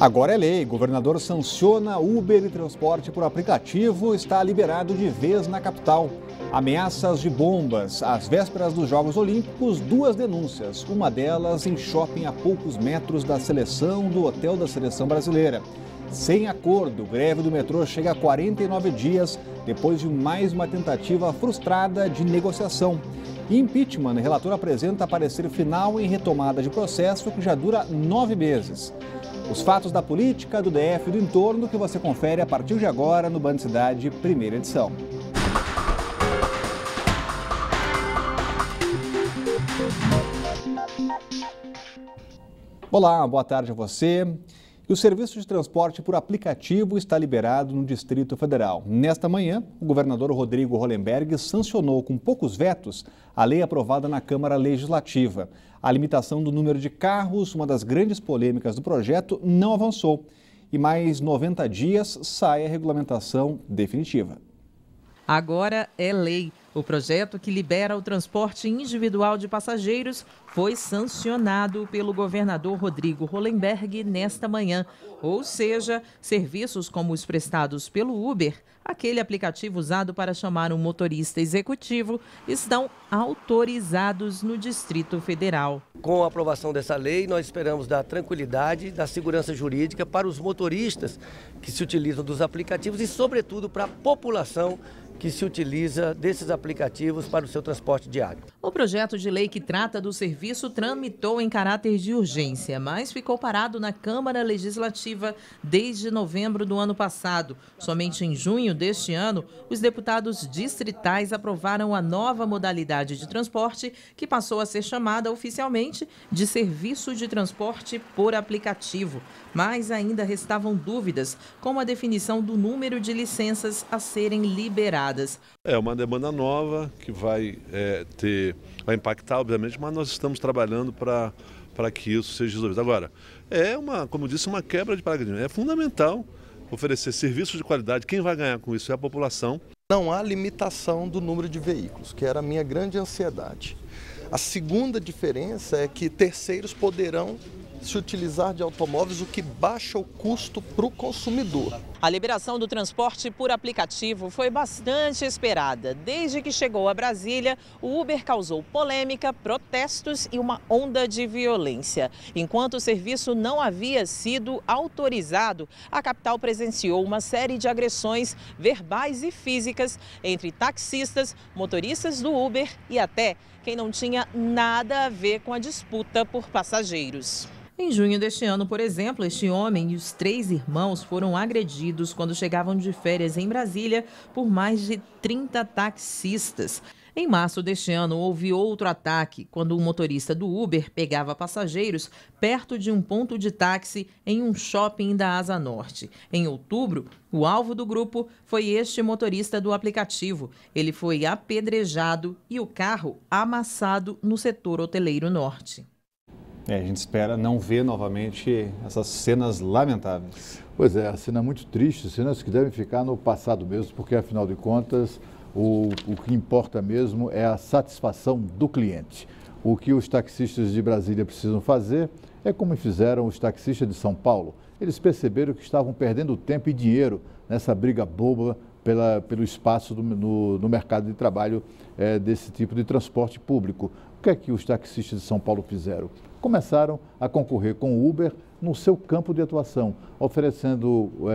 Agora é lei. Governador sanciona Uber e transporte por aplicativo. Está liberado de vez na capital. Ameaças de bombas. Às vésperas dos Jogos Olímpicos, 2 denúncias. Uma delas em shopping a poucos metros da seleção do hotel da seleção brasileira. Sem acordo, greve do metrô chega a 49 dias depois de mais uma tentativa frustrada de negociação. Impeachment, o relator apresenta parecer final em retomada de processo que já dura 9 meses. Os fatos da política, do DF e do entorno que você confere a partir de agora no Band Cidade, primeira edição. Olá, boa tarde a você. E o serviço de transporte por aplicativo está liberado no Distrito Federal. Nesta manhã, o governador Rodrigo Hollenberg sancionou com poucos vetos a lei aprovada na Câmara Legislativa. A limitação do número de carros, uma das grandes polêmicas do projeto, não avançou. E mais 90 dias sai a regulamentação definitiva. Agora é lei. O projeto que libera o transporte individual de passageiros foi sancionado pelo governador Rodrigo Hollenberg nesta manhã. Ou seja, serviços como os prestados pelo Uber, aquele aplicativo usado para chamar um motorista executivo, estão autorizados no Distrito Federal. Com a aprovação dessa lei, nós esperamos dar tranquilidade, dar segurança jurídica para os motoristas que se utilizam dos aplicativos e, sobretudo, para a população que se utiliza desses aplicativos para o seu transporte diário. O projeto de lei que trata do serviço tramitou em caráter de urgência, mas ficou parado na Câmara Legislativa desde novembro do ano passado. Somente em junho deste ano, os deputados distritais aprovaram a nova modalidade de transporte, que passou a ser chamada oficialmente de serviço de transporte por aplicativo. Mas ainda restavam dúvidas, como a definição do número de licenças a serem liberadas. É uma demanda nova que vai impactar, obviamente, mas nós estamos trabalhando para que isso seja resolvido. Agora, como eu disse, uma quebra de paradigma. É fundamental oferecer serviços de qualidade. Quem vai ganhar com isso é a população. Não há limitação do número de veículos, que era a minha grande ansiedade. A segunda diferença é que terceiros poderão se utilizar de automóveis, o que baixa o custo para o consumidor. A liberação do transporte por aplicativo foi bastante esperada. Desde que chegou a Brasília, o Uber causou polêmica, protestos e uma onda de violência. Enquanto o serviço não havia sido autorizado, a capital presenciou uma série de agressões verbais e físicas entre taxistas, motoristas do Uber e até quem não tinha nada a ver com a disputa por passageiros. Em junho deste ano, por exemplo, este homem e os 3 irmãos foram agredidos quando chegavam de férias em Brasília por mais de 30 taxistas. Em março deste ano, houve outro ataque, quando um motorista do Uber pegava passageiros perto de um ponto de táxi em um shopping da Asa Norte. Em outubro, o alvo do grupo foi este motorista do aplicativo. Ele foi apedrejado e o carro amassado no setor hoteleiro norte. A gente espera não ver novamente essas cenas lamentáveis. Pois é, a cena muito triste, cenas que devem ficar no passado mesmo, porque afinal de contas o que importa mesmo é a satisfação do cliente. O que os taxistas de Brasília precisam fazer é como fizeram os taxistas de São Paulo. Eles perceberam que estavam perdendo tempo e dinheiro nessa briga boba pelo espaço no mercado de trabalho desse tipo de transporte público. O que é que os taxistas de São Paulo fizeram? Começaram a concorrer com o Uber no seu campo de atuação,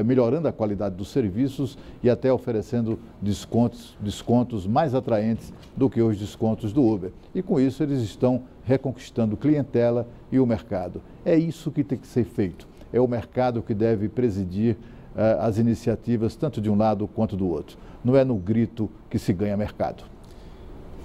melhorando a qualidade dos serviços e até oferecendo descontos mais atraentes do que os descontos do Uber. E com isso eles estão reconquistando clientela e o mercado. É isso que tem que ser feito. É o mercado que deve presidir as iniciativas tanto de um lado quanto do outro. Não é no grito que se ganha mercado.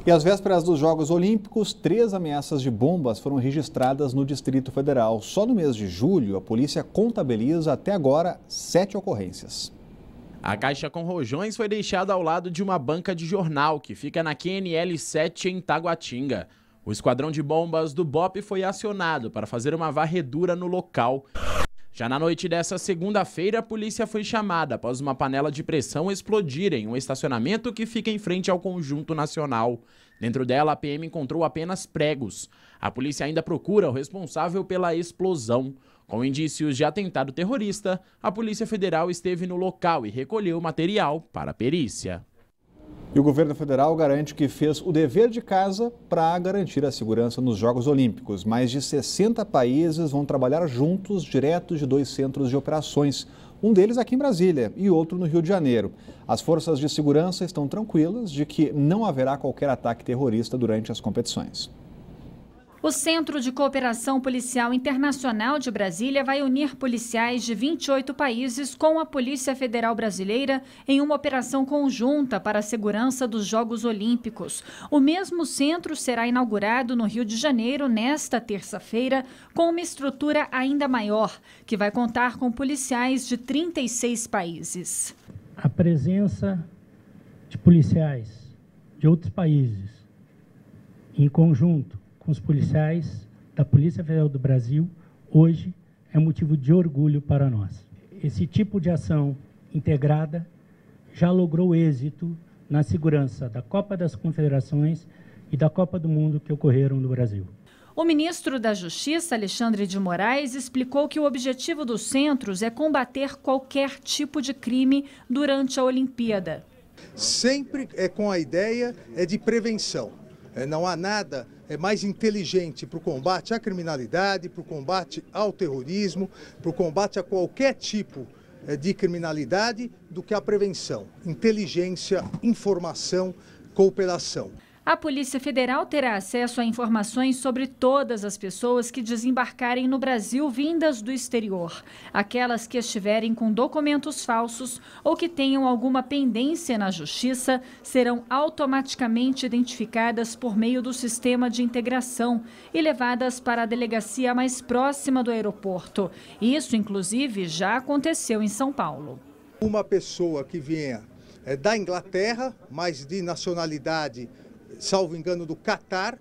E às vésperas dos Jogos Olímpicos, 3 ameaças de bombas foram registradas no Distrito Federal. Só no mês de julho, a polícia contabiliza até agora 7 ocorrências. A caixa com rojões foi deixada ao lado de uma banca de jornal que fica na QNL 7 em Taguatinga. O esquadrão de bombas do BOPE foi acionado para fazer uma varredura no local. Já na noite dessa segunda-feira, a polícia foi chamada após uma panela de pressão explodir em um estacionamento que fica em frente ao Conjunto Nacional. Dentro dela, a PM encontrou apenas pregos. A polícia ainda procura o responsável pela explosão. Com indícios de atentado terrorista, a Polícia Federal esteve no local e recolheu material para a perícia. E o governo federal garante que fez o dever de casa para garantir a segurança nos Jogos Olímpicos. Mais de 60 países vão trabalhar juntos, direto de 2 centros de operações. Um deles aqui em Brasília e outro no Rio de Janeiro. As forças de segurança estão tranquilas de que não haverá qualquer ataque terrorista durante as competições. O Centro de Cooperação Policial Internacional de Brasília vai unir policiais de 28 países com a Polícia Federal Brasileira em uma operação conjunta para a segurança dos Jogos Olímpicos. O mesmo centro será inaugurado no Rio de Janeiro nesta terça-feira, com uma estrutura ainda maior, que vai contar com policiais de 36 países. A presença de policiais de outros países em conjunto com os policiais da Polícia Federal do Brasil, hoje é motivo de orgulho para nós. Esse tipo de ação integrada já logrou êxito na segurança da Copa das Confederações e da Copa do Mundo que ocorreram no Brasil. O ministro da Justiça, Alexandre de Moraes, explicou que o objetivo dos centros é combater qualquer tipo de crime durante a Olimpíada. Sempre é com a ideia de prevenção. Não há nada mais inteligente para o combate à criminalidade, para o combate ao terrorismo, para o combate a qualquer tipo de criminalidade do que a prevenção. Inteligência, informação, cooperação. A Polícia Federal terá acesso a informações sobre todas as pessoas que desembarcarem no Brasil vindas do exterior. Aquelas que estiverem com documentos falsos ou que tenham alguma pendência na Justiça serão automaticamente identificadas por meio do sistema de integração e levadas para a delegacia mais próxima do aeroporto. Isso, inclusive, já aconteceu em São Paulo. Uma pessoa que vinha da Inglaterra, mas de nacionalidade, salvo engano, do Catar,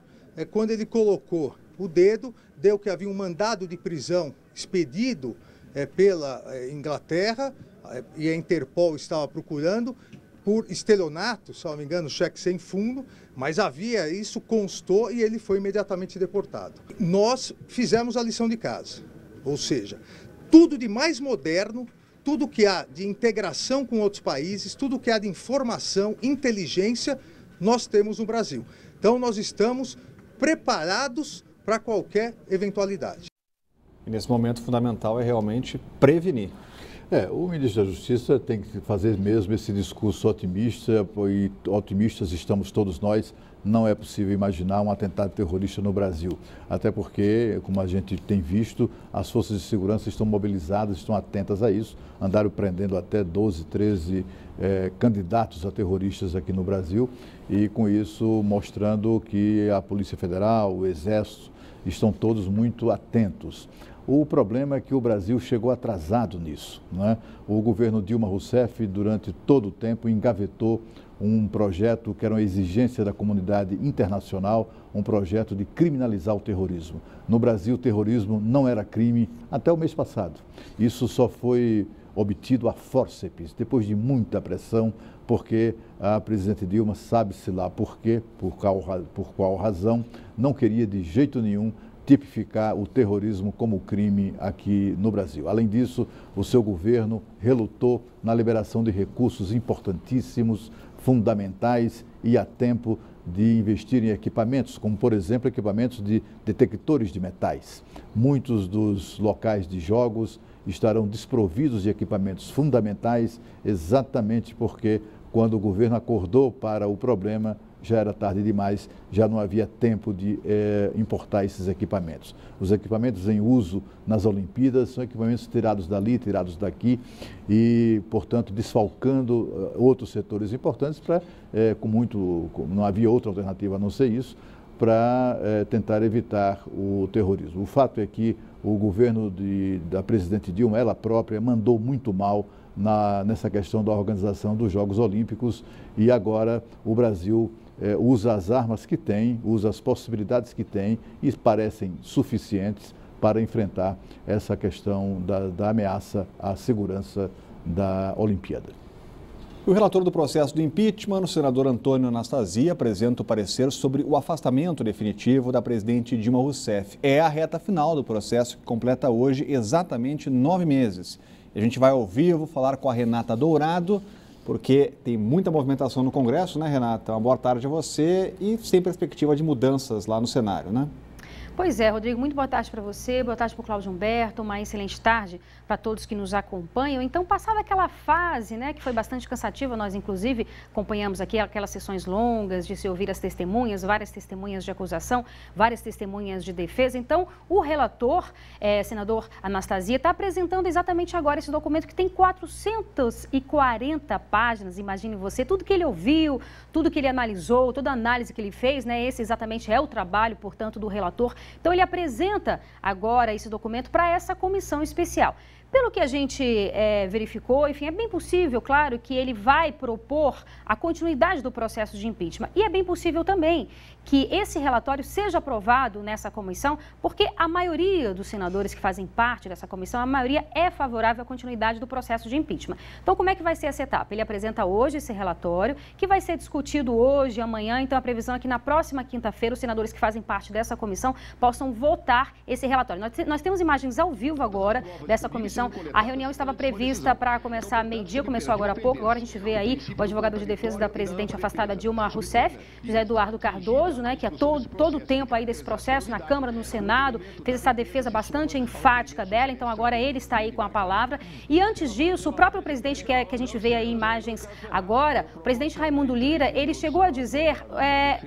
quando ele colocou o dedo, deu que havia um mandado de prisão expedido pela Inglaterra e a Interpol estava procurando por estelionato, salvo engano, cheque sem fundo, mas havia, isso constou e ele foi imediatamente deportado. Nós fizemos a lição de casa, ou seja, tudo de mais moderno, tudo que há de integração com outros países, tudo que há de informação, inteligência, nós temos no Brasil. Então, nós estamos preparados para qualquer eventualidade. E nesse momento, fundamental é realmente prevenir. O ministro da Justiça tem que fazer mesmo esse discurso otimista, e otimistas estamos todos nós. Não é possível imaginar um atentado terrorista no Brasil, até porque, como a gente tem visto, as forças de segurança estão mobilizadas, estão atentas a isso, andaram prendendo até 12, 13 candidatos a terroristas aqui no Brasil e, com isso, mostrando que a Polícia Federal, o Exército, estão todos muito atentos. O problema é que o Brasil chegou atrasado nisso, né? O governo Dilma Rousseff, durante todo o tempo, engavetou um projeto que era uma exigência da comunidade internacional, um projeto de criminalizar o terrorismo. No Brasil, o terrorismo não era crime até o mês passado. Isso só foi obtido a fórceps, depois de muita pressão, porque a presidente Dilma, sabe-se lá por quê, por qual razão, não queria de jeito nenhum tipificar o terrorismo como crime aqui no Brasil. Além disso, o seu governo relutou na liberação de recursos importantíssimos, fundamentais e a tempo de investir em equipamentos, como, por exemplo, equipamentos de detectores de metais. Muitos dos locais de jogos estarão desprovidos de equipamentos fundamentais, exatamente porque, quando o governo acordou para o problema, já era tarde demais, já não havia tempo de importar esses equipamentos. Os equipamentos em uso nas Olimpíadas são equipamentos tirados dali, tirados daqui e, portanto, desfalcando outros setores importantes para, não havia outra alternativa a não ser isso, para tentar evitar o terrorismo. O fato é que o governo da presidente Dilma, ela própria, mandou muito mal nessa questão da organização dos Jogos Olímpicos e agora o Brasil usa as armas que tem, usa as possibilidades que tem e parecem suficientes para enfrentar essa questão da ameaça à segurança da Olimpíada. O relator do processo do impeachment, o senador Antônio Anastasia, apresenta o parecer sobre o afastamento definitivo da presidente Dilma Rousseff. É a reta final do processo que completa hoje exatamente 9 meses. A gente vai ao vivo falar com a Renata Dourado, porque tem muita movimentação no Congresso, né, Renata? Uma boa tarde a você e sem perspectiva de mudanças lá no cenário, né? Pois é, Rodrigo, muito boa tarde para você, boa tarde para o Cláudio Humberto, uma excelente tarde para todos que nos acompanham. Então, passada aquela fase, né, que foi bastante cansativa, nós inclusive acompanhamos aqui aquelas sessões longas de se ouvir as testemunhas, várias testemunhas de acusação, várias testemunhas de defesa. Então, o relator, senador Anastasia, está apresentando exatamente agora esse documento que tem 440 páginas, imagine você, tudo que ele ouviu, tudo que ele analisou, toda a análise que ele fez, né, esse exatamente é o trabalho, portanto, do relator. Então, ele apresenta agora esse documento para essa comissão especial. Pelo que a gente verificou, enfim, é bem possível, claro, que ele vai propor a continuidade do processo de impeachment. E é bem possível também que esse relatório seja aprovado nessa comissão, porque a maioria dos senadores que fazem parte dessa comissão, a maioria é favorável à continuidade do processo de impeachment. Então, como é que vai ser essa etapa? Ele apresenta hoje esse relatório, que vai ser discutido hoje e amanhã. Então, a previsão é que na próxima quinta-feira, os senadores que fazem parte dessa comissão possam votar esse relatório. Nós temos imagens ao vivo agora dessa comissão. A reunião estava prevista para começar meio-dia, começou agora há pouco. Agora a gente vê aí o advogado de defesa da presidente afastada Dilma Rousseff, José Eduardo Cardoso, né, que todo o tempo aí desse processo, na Câmara, no Senado, fez essa defesa bastante enfática dela. Então agora ele está aí com a palavra. E antes disso, o próprio presidente, que a gente vê aí imagens agora, o presidente Raimundo Lira, ele chegou a dizer,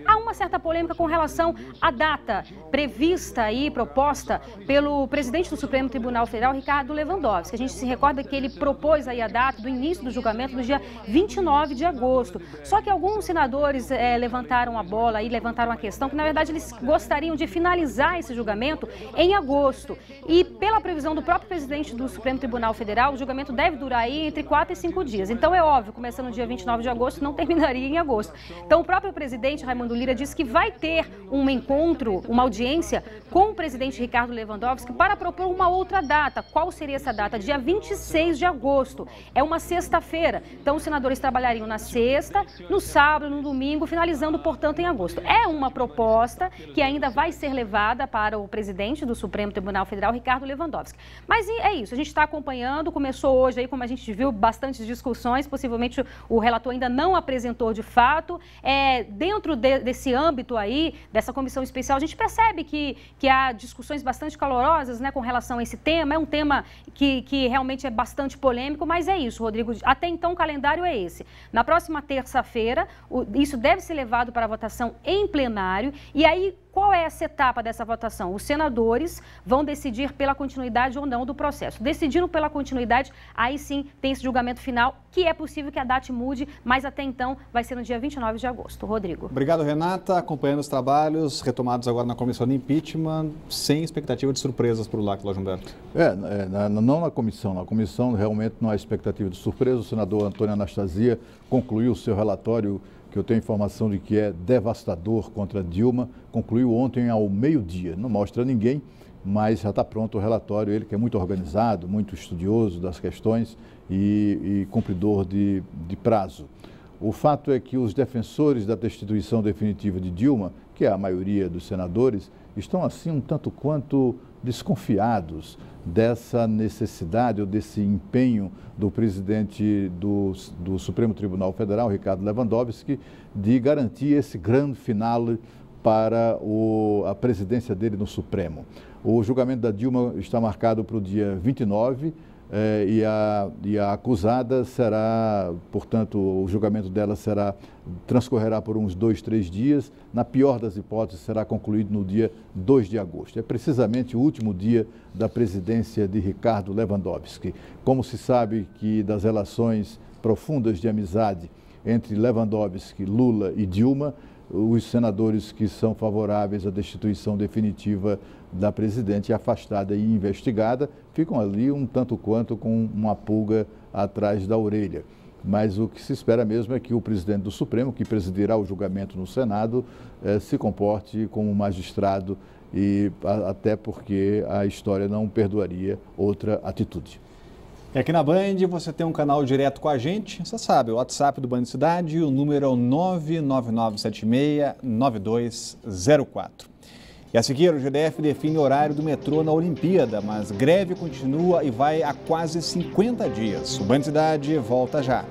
há uma certa polêmica com relação à data prevista aí, proposta pelo presidente do Supremo Tribunal Federal, Ricardo Lewandowski. A gente se recorda que ele propôs aí a data do início do julgamento no dia 29 de agosto. Só que alguns senadores levantaram a bola e levantaram a questão que, na verdade, eles gostariam de finalizar esse julgamento em agosto. E pela previsão do próprio presidente do Supremo Tribunal Federal, o julgamento deve durar aí entre 4 e 5 dias. Então, é óbvio, começando no dia 29 de agosto, não terminaria em agosto. Então, o próprio presidente Raimundo Lira disse que vai ter um encontro, uma audiência com o presidente Ricardo Lewandowski para propor uma outra data. Qual seria essa data? Dia 26 de agosto. É uma sexta-feira. Então, os senadores trabalhariam na sexta, no sábado, no domingo, finalizando, portanto, em agosto. É uma proposta que ainda vai ser levada para o presidente do Supremo Tribunal Federal, Ricardo Lewandowski. Mas é isso, a gente está acompanhando, começou hoje aí, como a gente viu, bastantes discussões, possivelmente o relator ainda não apresentou de fato. Dentro desse âmbito aí, dessa comissão especial, a gente percebe que há discussões bastante calorosas, né, com relação a esse tema. É um tema que realmente é bastante polêmico, mas é isso, Rodrigo. Até então, o calendário é esse. Na próxima terça-feira, isso deve ser levado para a votação em plenário. E aí, qual é essa etapa dessa votação? Os senadores vão decidir pela continuidade ou não do processo. Decidindo pela continuidade, aí sim tem esse julgamento final, que é possível que a data mude, mas até então vai ser no dia 29 de agosto. Rodrigo. Obrigado, Renata. Acompanhando os trabalhos retomados agora na comissão de impeachment, sem expectativa de surpresas por lá, Cláudio Humberto. Não na comissão. Na comissão realmente não há expectativa de surpresa. O senador Antônio Anastasia concluiu o seu relatório, que eu tenho informação de que é devastador contra Dilma, concluiu ontem ao meio-dia. Não mostra ninguém, mas já está pronto o relatório. Ele que é muito organizado, muito estudioso das questões e cumpridor de prazo. O fato é que os defensores da destituição definitiva de Dilma, que é a maioria dos senadores, estão assim um tanto quanto desconfiados dessa necessidade ou desse empenho do presidente do Supremo Tribunal Federal, Ricardo Lewandowski, de garantir esse grande finale para a presidência dele no Supremo. O julgamento da Dilma está marcado para o dia 29 e a acusada será, portanto, o julgamento dela transcorrerá por uns 2, 3 dias. Na pior das hipóteses, será concluído no dia 2 de agosto. É precisamente o último dia da presidência de Ricardo Lewandowski. Como se sabe que das relações profundas de amizade entre Lewandowski, Lula e Dilma, os senadores que são favoráveis à destituição definitiva da presidente afastada e investigada ficam ali um tanto quanto com uma pulga atrás da orelha. Mas o que se espera mesmo é que o presidente do Supremo, que presidirá o julgamento no Senado, se comporte como um magistrado e até porque a história não perdoaria outra atitude. E aqui na Band você tem um canal direto com a gente, você sabe, o WhatsApp do Band Cidade, o número é o 99976-9204. E a seguir, o GDF define o horário do metrô na Olimpíada, mas greve continua e vai há quase 50 dias. O Band Cidade volta já.